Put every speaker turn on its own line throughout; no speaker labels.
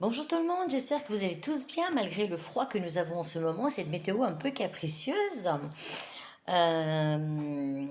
Bonjour tout le monde, j'espère que vous allez tous bien malgré le froid que nous avons en ce moment, cette météo un peu capricieuse. Euh,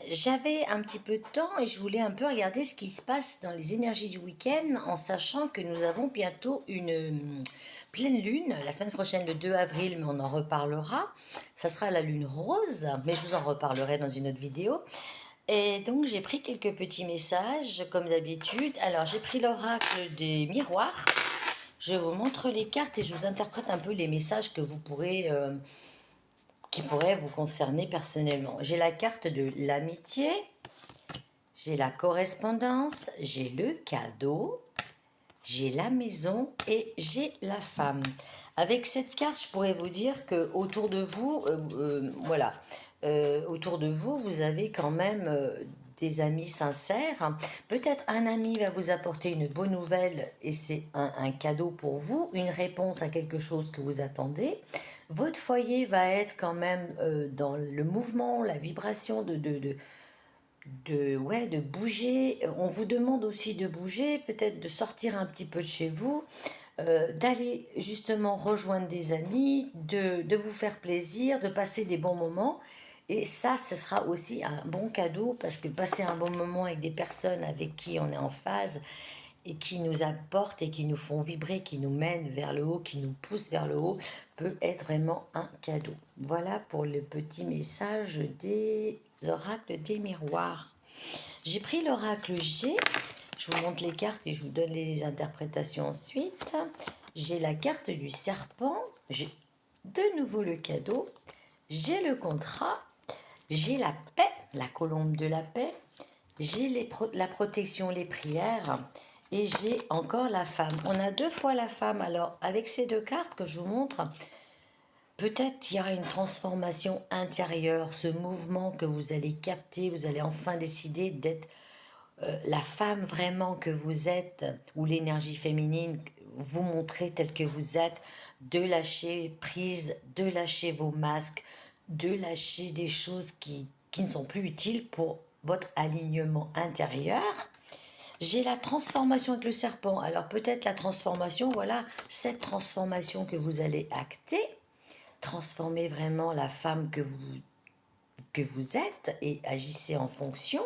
J'avais un petit peu de temps et je voulais un peu regarder ce qui se passe dans les énergies du week-end en sachant que nous avons bientôt une pleine lune, la semaine prochaine le 2 avril, mais on en reparlera. Ça sera la lune rose, mais je vous en reparlerai dans une autre vidéo. Et donc j'ai pris quelques petits messages comme d'habitude. Alors j'ai pris l'oracle des miroirs. Je vous montre les cartes et je vous interprète un peu les messages que vous pourrez, qui pourraient vous concerner personnellement. J'ai la carte de l'amitié, j'ai la correspondance, j'ai le cadeau, j'ai la maison et j'ai la femme. Avec cette carte, je pourrais vous dire que autour de vous, voilà, autour de vous, vous avez quand même des amis sincères. Peut-être un ami va vous apporter une bonne nouvelle et c'est un cadeau pour vous, une réponse à quelque chose que vous attendez. Votre foyer va être quand même dans le mouvement, la vibration ouais, de bouger. On vous demande aussi de bouger, peut-être de sortir un petit peu de chez vous, d'aller justement rejoindre des amis, de vous faire plaisir, de passer des bons moments. Et ça, ce sera aussi un bon cadeau parce que passer un bon moment avec des personnes avec qui on est en phase et qui nous apportent et qui nous font vibrer, qui nous mènent vers le haut, qui nous poussent vers le haut, peut être vraiment un cadeau. Voilà pour le petit message des oracles des miroirs. J'ai pris l'oracle G. Je vous montre les cartes et je vous donne les interprétations ensuite. J'ai la carte du serpent. J'ai de nouveau le cadeau. J'ai le contrat. J'ai la paix, la colombe de la paix. J'ai la protection, les prières. Et j'ai encore la femme. On a deux fois la femme. Alors, avec ces deux cartes que je vous montre, peut-être qu'il y aura une transformation intérieure, ce mouvement que vous allez capter, vous allez enfin décider d'être la femme vraiment que vous êtes, ou l'énergie féminine, vous montrer telle que vous êtes, de lâcher prise, de lâcher vos masques, de lâcher des choses qui ne sont plus utiles pour votre alignement intérieur. J'ai la transformation avec le serpent. Alors peut-être la transformation, voilà, cette transformation que vous allez acter, transformer vraiment la femme que vous êtes et agissez en fonction.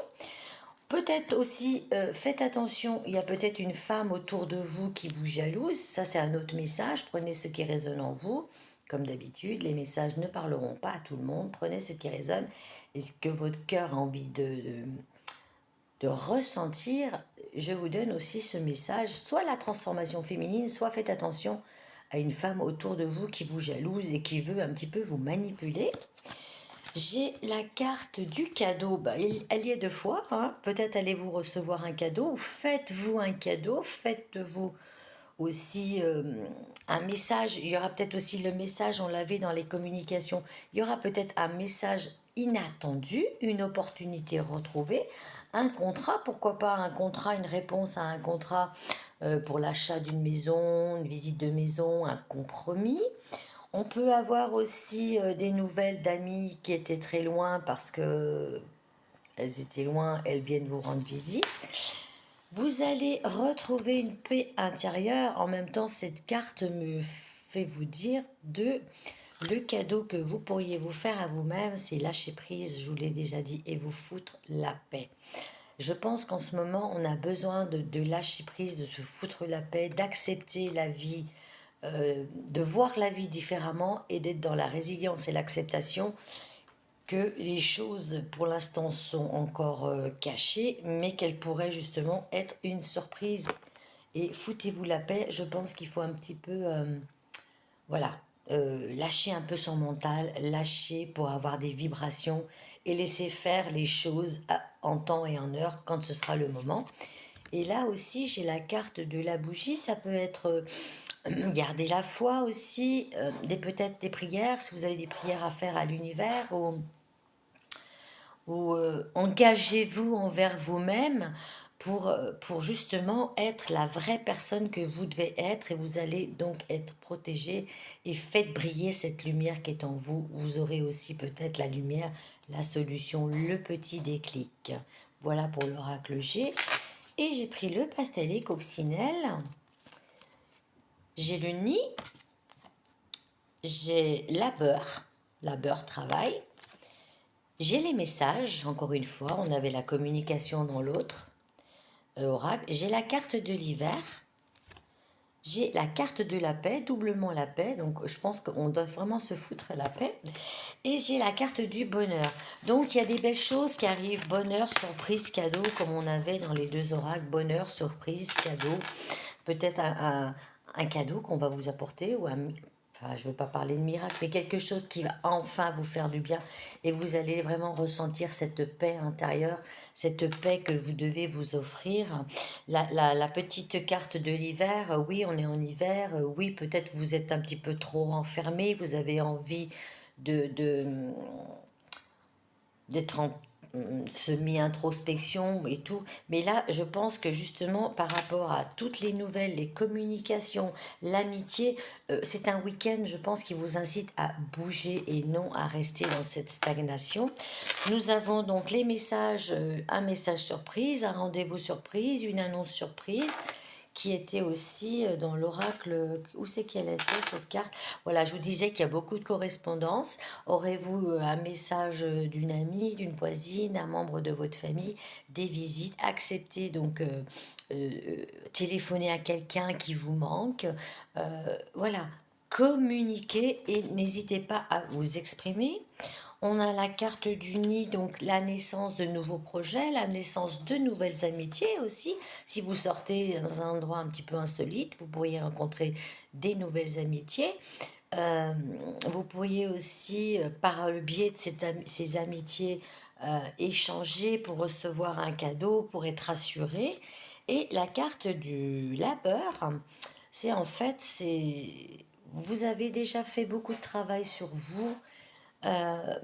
Peut-être aussi, faites attention, il y a peut-être une femme autour de vous qui vous jalouse. Ça, c'est un autre message. Prenez ce qui résonne en vous. Comme d'habitude, les messages ne parleront pas à tout le monde. Prenez ce qui résonne et ce que votre cœur a envie de ressentir. Je vous donne aussi ce message. Soit la transformation féminine, soit faites attention à une femme autour de vous qui vous jalouse et qui veut un petit peu vous manipuler. J'ai la carte du cadeau. Bah, elle y est deux fois. Hein. Peut-être allez-vous recevoir un cadeau. Faites-vous un cadeau. Faites-vous aussi un message. Il y aura peut-être aussi le message, on l'avait dans les communications. Il y aura peut-être un message inattendu, une opportunité retrouvée, un contrat, pourquoi pas un contrat, une réponse à un contrat pour l'achat d'une maison, une visite de maison, un compromis. On peut avoir aussi des nouvelles d'amis qui étaient très loin parce que elles étaient loin, elles viennent vous rendre visite. Vous allez retrouver une paix intérieure. En même temps, cette carte me fait vous dire de le cadeau que vous pourriez vous faire à vous-même, c'est lâcher prise, je vous l'ai déjà dit, et vous foutre la paix. Je pense qu'en ce moment, on a besoin de lâcher prise, de se foutre la paix, d'accepter la vie, de voir la vie différemment et d'être dans la résilience et l'acceptation que les choses pour l'instant sont encore cachées, mais qu'elles pourraient justement être une surprise. Et foutez-vous la paix, je pense qu'il faut un petit peu, voilà, lâcher un peu son mental, lâcher pour avoir des vibrations et laisser faire les choses en temps et en heure quand ce sera le moment. Et là aussi, j'ai la carte de la bougie, ça peut être garder la foi aussi, peut-être des prières, si vous avez des prières à faire à l'univers, ou engagez-vous envers vous-même pour justement être la vraie personne que vous devez être et vous allez donc être protégé et faites briller cette lumière qui est en vous. Vous aurez aussi peut-être la lumière, la solution, le petit déclic. Voilà pour l'oracle G. Et j'ai pris le pastellet coccinelle j'ai le nid, j'ai la beurre travail, j'ai les messages, encore une fois, on avait la communication dans l'autre, oracle, j'ai la carte de l'hiver, j'ai la carte de la paix, doublement la paix, donc je pense qu'on doit vraiment se foutre la paix. Et j'ai la carte du bonheur. Donc il y a des belles choses qui arrivent, bonheur, surprise, cadeau, comme on avait dans les deux oracles, bonheur, surprise, cadeau. Peut-être un cadeau qu'on va vous apporter, ou enfin je ne veux pas parler de miracle, mais quelque chose qui va enfin vous faire du bien. Et vous allez vraiment ressentir cette paix intérieure, cette paix que vous devez vous offrir. La petite carte de l'hiver, oui, on est en hiver, oui, peut-être vous êtes un petit peu trop enfermé, vous avez envie de d'être en semi-introspection et tout. Mais là, je pense que justement, par rapport à toutes les nouvelles, les communications, l'amitié, c'est un week-end, je pense, qui vous incite à bouger et non à rester dans cette stagnation. Nous avons donc les messages, un message surprise, un rendez-vous surprise, une annonce surprise, qui était aussi dans l'oracle. Où c'est qu'elle était cette carte? Voilà, je vous disais qu'il y a beaucoup de correspondances. Aurez-vous un message d'une amie, d'une voisine, un membre de votre famille, des visites? Acceptez donc téléphoner à quelqu'un qui vous manque. Voilà, communiquez et n'hésitez pas à vous exprimer. On a la carte du nid, donc la naissance de nouveaux projets, la naissance de nouvelles amitiés aussi. Si vous sortez dans un endroit un petit peu insolite, vous pourriez rencontrer des nouvelles amitiés. Euh, Vous pourriez aussi, par le biais de ces amitiés, échanger pour recevoir un cadeau, pour être assuré. Et la carte du labeur, c'est en fait, vous avez déjà fait beaucoup de travail sur vous. Euh,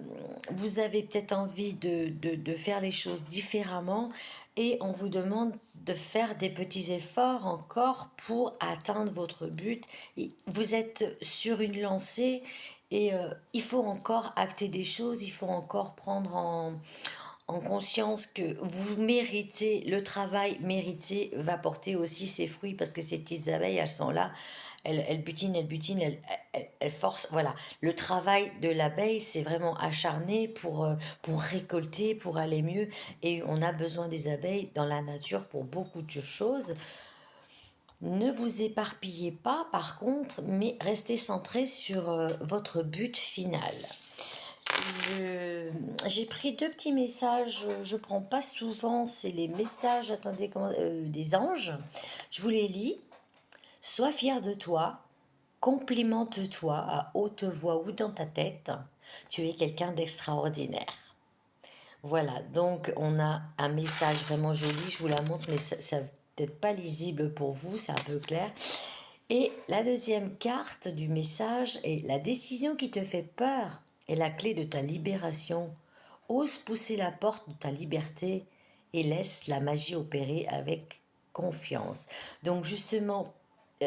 Vous avez peut-être envie de faire les choses différemment et on vous demande de faire des petits efforts encore pour atteindre votre but. Et vous êtes sur une lancée et il faut encore acter des choses, il faut encore prendre en conscience que vous méritez, le travail mérité va porter aussi ses fruits parce que ces petites abeilles, elles sont là, elles butinent, elles forcent. Voilà, le travail de l'abeille, c'est vraiment acharné pour récolter, pour aller mieux. Et on a besoin des abeilles dans la nature pour beaucoup de choses. Ne vous éparpillez pas, par contre, mais restez centré sur votre but final. J'ai pris deux petits messages, je prends pas souvent, c'est les messages, attendez, des anges. Je vous les lis. Sois fier de toi, complimente-toi à haute voix ou dans ta tête. Tu es quelqu'un d'extraordinaire. Voilà, donc on a un message vraiment joli, je vous la montre, mais ça peut-être pas lisible pour vous, c'est un peu clair. Et la deuxième carte du message est la décision qui te fait peur est la clé de ta libération. Ose pousser la porte de ta liberté et laisse la magie opérer avec confiance. Donc justement,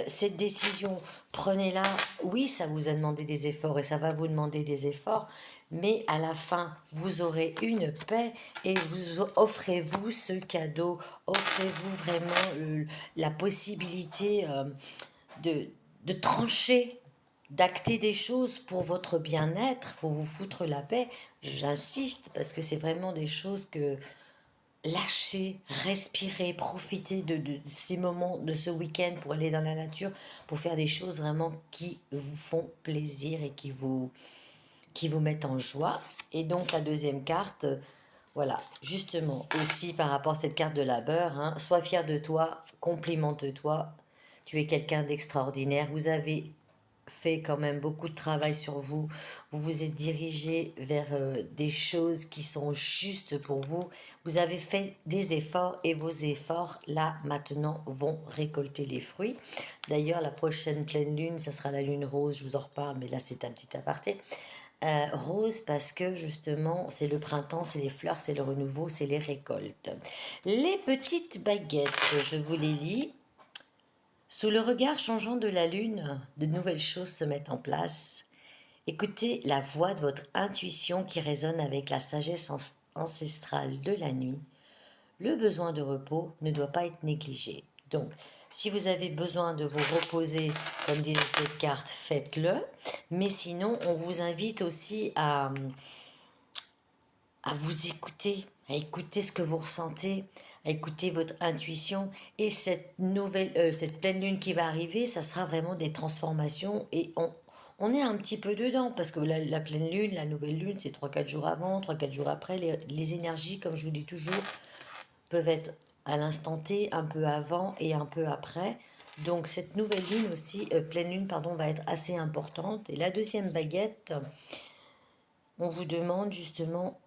cette décision, prenez-la. Oui, ça vous a demandé des efforts et ça va vous demander des efforts, mais à la fin, vous aurez une paix et vous offrez-vous ce cadeau, offrez-vous vraiment la possibilité de, de trancher, d'acter des choses pour votre bien-être, pour vous foutre la paix. J'insiste parce que c'est vraiment des choses que lâcher, respirer, profiter de ces moments, de ce week-end pour aller dans la nature, pour faire des choses vraiment qui vous font plaisir et qui vous mettent en joie. Et donc la deuxième carte, voilà, justement, aussi par rapport à cette carte de labeur, hein, sois fier de toi, complimente-toi, tu es quelqu'un d'extraordinaire, vous avez fait quand même beaucoup de travail sur vous, vous vous êtes dirigé vers des choses qui sont justes pour vous, vous avez fait des efforts et vos efforts, là, maintenant, vont récolter les fruits. D'ailleurs, la prochaine pleine lune, ça sera la lune rose, je vous en reparle, mais là, c'est un petit aparté. Rose parce que justement c'est le printemps, c'est les fleurs, c'est le renouveau, c'est les récoltes. Les petites baguettes, je vous les lis. Sous le regard changeant de la lune, de nouvelles choses se mettent en place. Écoutez la voix de votre intuition qui résonne avec la sagesse ancestrale de la nuit. Le besoin de repos ne doit pas être négligé. Donc, Si vous avez besoin de vous reposer, comme disait cette carte, faites-le. Mais sinon, on vous invite aussi à vous écouter, à écouter ce que vous ressentez, à écouter votre intuition. Et cette pleine lune qui va arriver, ça sera vraiment des transformations. Et on est un petit peu dedans, parce que la pleine lune, la nouvelle lune, c'est 3-4 jours avant, 3-4 jours après. Les énergies, comme je vous dis toujours, peuvent être à l'instant T, un peu avant et un peu après. Donc cette nouvelle lune aussi, pleine lune, pardon, va être assez importante. Et la deuxième baguette, on vous demande justement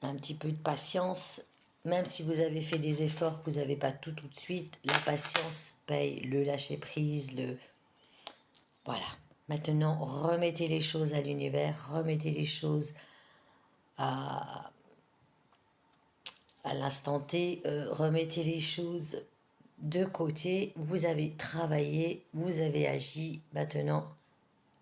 un petit peu de patience. Même si vous avez fait des efforts, que vous n'avez pas tout de suite, la patience paye, le lâcher prise, Voilà. Maintenant, remettez les choses à l'univers, remettez les choses à, à l'instant T, remettez les choses de côté. Vous avez travaillé, vous avez agi. Maintenant,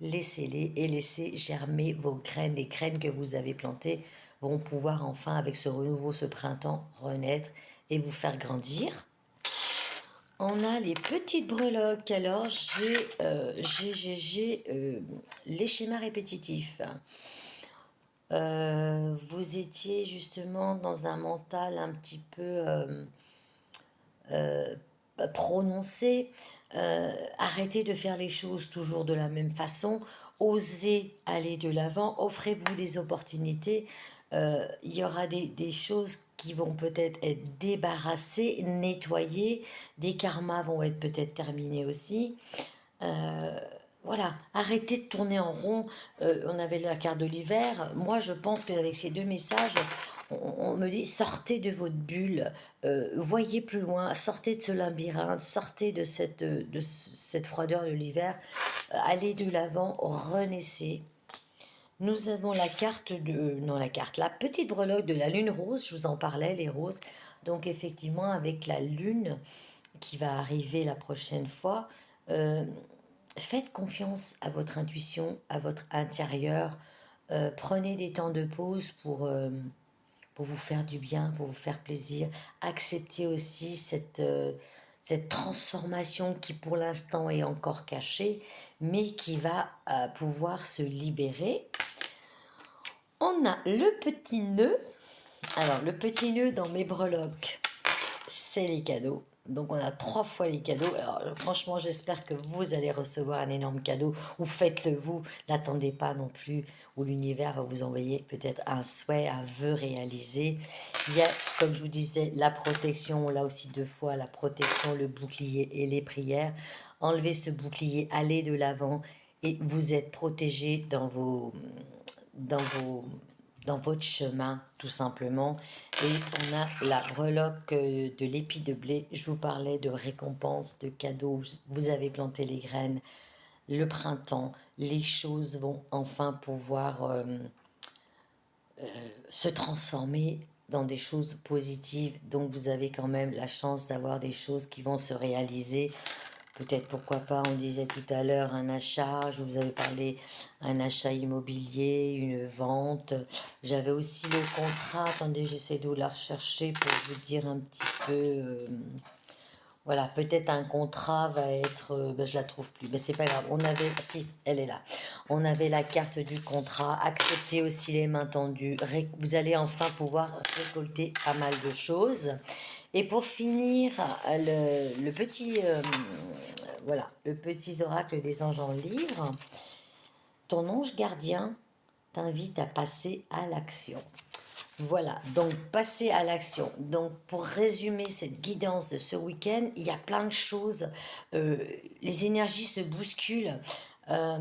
laissez-les et laissez germer vos graines. Les graines que vous avez plantées vont pouvoir enfin, avec ce renouveau, ce printemps, renaître et vous faire grandir. On a les petites breloques. Alors, j'ai les schémas répétitifs. Vous étiez justement dans un mental un petit peu prononcé. Arrêtez de faire les choses toujours de la même façon. Osez aller de l'avant. Offrez-vous des opportunités. Il y aura des choses qui vont peut-être être débarrassées, nettoyées. Des karmas vont être peut-être terminés aussi. Voilà, arrêtez de tourner en rond. On avait la carte de l'hiver. Moi, je pense qu'avec ces deux messages, on me dit sortez de votre bulle, voyez plus loin, sortez de ce labyrinthe, sortez de cette froideur de l'hiver, allez de l'avant, renaissez. Nous avons la carte la petite breloque de la lune rose, je vous en parlais, les roses. Donc effectivement, avec la lune qui va arriver la prochaine fois, faites confiance à votre intuition, à votre intérieur. Prenez des temps de pause pour vous faire du bien, pour vous faire plaisir. Acceptez aussi cette transformation qui pour l'instant est encore cachée, mais qui va pouvoir se libérer. On a le petit nœud. Alors, le petit nœud dans mes breloques, c'est les cadeaux. Donc on a 3 fois les cadeaux. Alors franchement, j'espère que vous allez recevoir un énorme cadeau. Ou faites-le vous. N'attendez pas non plus. Ou l'univers va vous envoyer peut-être un souhait, un vœu réalisé. Il y a, comme je vous disais, la protection. Là aussi 2 fois, la protection, le bouclier et les prières. Enlevez ce bouclier, allez de l'avant. Et vous êtes protégé dans dans votre chemin, tout simplement. Et on a la breloque de l'épi de blé. Je vous parlais de récompenses, de cadeaux. Vous avez planté les graines. Le printemps, les choses vont enfin pouvoir se transformer dans des choses positives. Donc vous avez quand même la chance d'avoir des choses qui vont se réaliser. Peut-être, pourquoi pas, on disait tout à l'heure, un achat, je vous avais parlé, un achat immobilier, une vente. J'avais aussi le contrat, attendez, j'essaie de la rechercher pour vous dire un petit peu. Voilà, peut-être un contrat va être, ben, je la trouve plus, mais c'est pas grave. On avait, si, elle est là. On avait la carte du contrat. Acceptez aussi les mains tendues. Vous allez enfin pouvoir récolter pas mal de choses. Et pour finir, le petit, voilà, le petit oracle des anges en livre. Ton ange gardien t'invite à passer à l'action. Voilà, donc passer à l'action. Donc pour résumer cette guidance de ce week-end, il y a plein de choses. Les énergies se bousculent. Euh,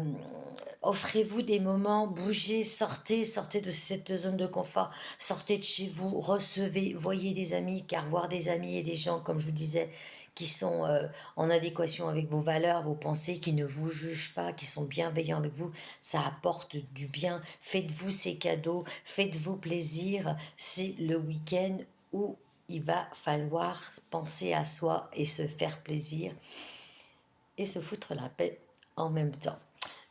Offrez-vous des moments, bougez, sortez de cette zone de confort, sortez de chez vous, recevez, voyez des amis, car voir des amis et des gens, comme je vous disais, qui sont en adéquation avec vos valeurs, vos pensées, qui ne vous jugent pas, qui sont bienveillants avec vous, ça apporte du bien. Faites-vous ces cadeaux, faites-vous plaisir. C'est le week-end où il va falloir penser à soi et se faire plaisir et se foutre la paix en même temps.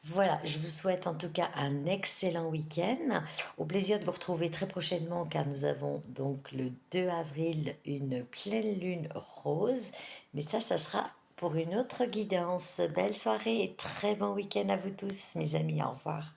Voilà, je vous souhaite en tout cas un excellent week-end. Au plaisir de vous retrouver très prochainement car nous avons donc le 2 avril une pleine lune rose. Mais ça sera pour une autre guidance. Belle soirée et très bon week-end à vous tous, mes amis. Au revoir.